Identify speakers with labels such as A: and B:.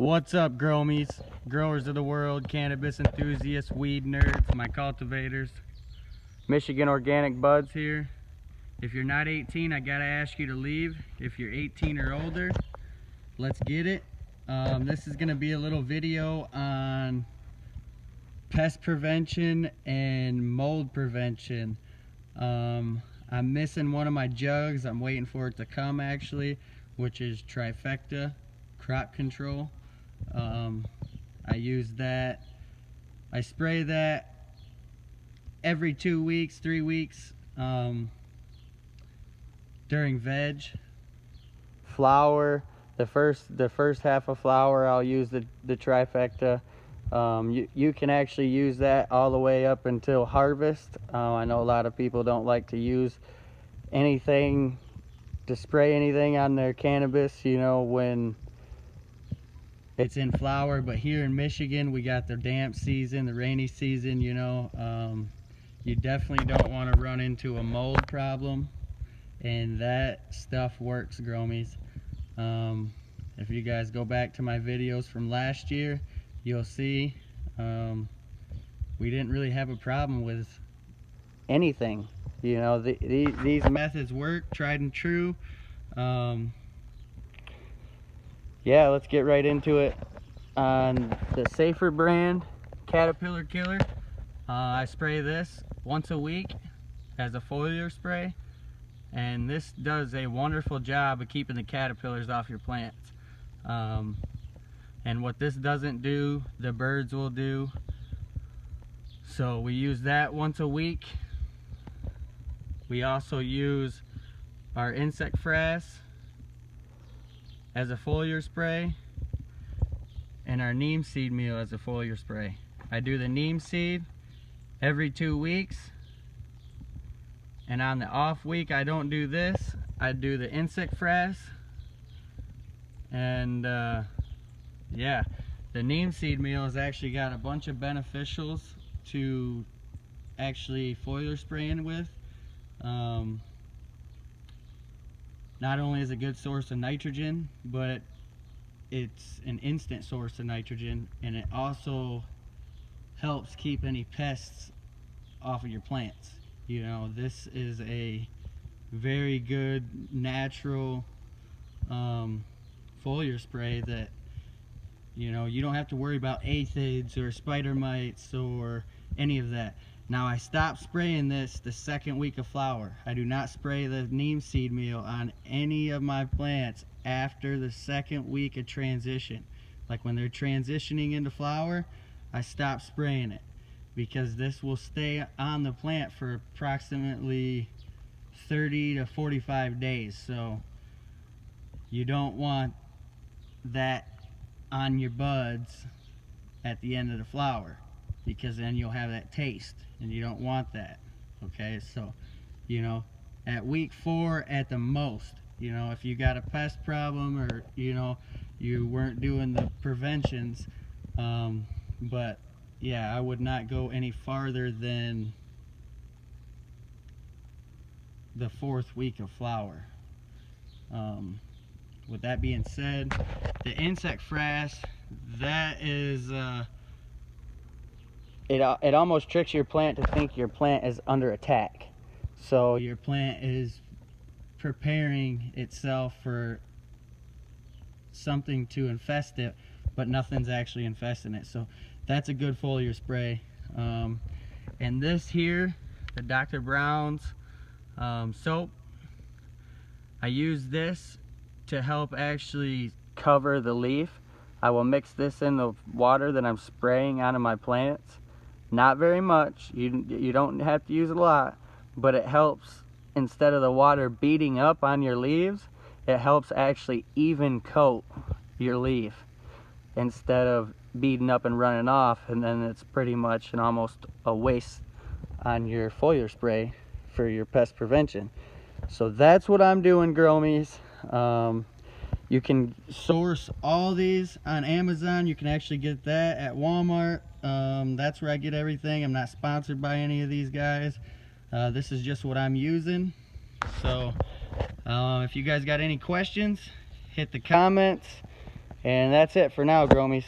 A: What's up, gromies, growers of the world, cannabis enthusiasts, weed nerds, my cultivators? Michigan Organic Buds here. If you're not 18, I gotta ask you to leave. If you're 18 or older, let's get it. This is gonna be a little video on pest prevention and mold prevention. I'm missing one of my jugs. I'm waiting for it to come actually, which is trifecta crop control. I use that. I spray that every 2 weeks, 3 weeks, during veg. Flower, the first half of flower, I'll use the trifecta. You can actually use that all the way up until harvest. I know a lot of people don't like to use anything, to spray anything on their cannabis, you know, when it's in flower, but here in Michigan we got the damp season, the rainy season, you know. You definitely don't want to run into a mold problem, and that stuff works, gromies. If you guys go back to my videos from last year, you'll see we didn't really have a problem with anything, you know. These methods work, tried and true. Yeah, let's get right into it. On the Safer brand Caterpillar Killer, I spray this once a week as a foliar spray, and this does a wonderful job of keeping the caterpillars off your plants. And what this doesn't do, the birds will do. So we use that once a week. We also use our insect frass as a foliar spray, and our neem seed meal as a foliar spray. I do the neem seed every 2 weeks, and on the off week I don't do this. I do the insect frass, and yeah, the neem seed meal has actually got a bunch of beneficials to actually foliar spraying with. Not only is it a good source of nitrogen, but it's an instant source of nitrogen, and it also helps keep any pests off of your plants. You know, this is a very good natural foliar spray that, you know, you don't have to worry about aphids or spider mites or any of that. Now, I stopped spraying this the second week of flower. I do not spray the neem seed meal on any of my plants after the second week of transition. Like when they're transitioning into flower, I stop spraying it, because this will stay on the plant for approximately 30 to 45 days. So you don't want that on your buds at the end of the flower, because then you'll have that taste, and you don't want that. Okay, so, you know, at week 4 at the most, you know, if you got a pest problem, or, you know, you weren't doing the preventions, but yeah, I would not go any farther than the 4th week of flower. With that being said, the insect frass, that is it almost tricks your plant to think your plant is under attack. So your plant is preparing itself for something to infest it, but nothing's actually infesting it. So that's a good foliar spray. And this here, the Dr. Brown's soap, I use this to help actually cover the leaf. I will mix this in the water that I'm spraying onto my plants. Not very much, you don't have to use a lot, but it helps. Instead of the water beating up on your leaves, it helps actually even coat your leaf, instead of beating up and running off, and then it's pretty much almost a waste on your foliar spray for your pest prevention. So that's what I'm doing, gromies. You can source all these on Amazon. You can actually get that at Walmart. That's where I get everything. I'm not sponsored by any of these guys. This is just what I'm using. So if you guys got any questions, hit the comments. And that's it for now, Gromies.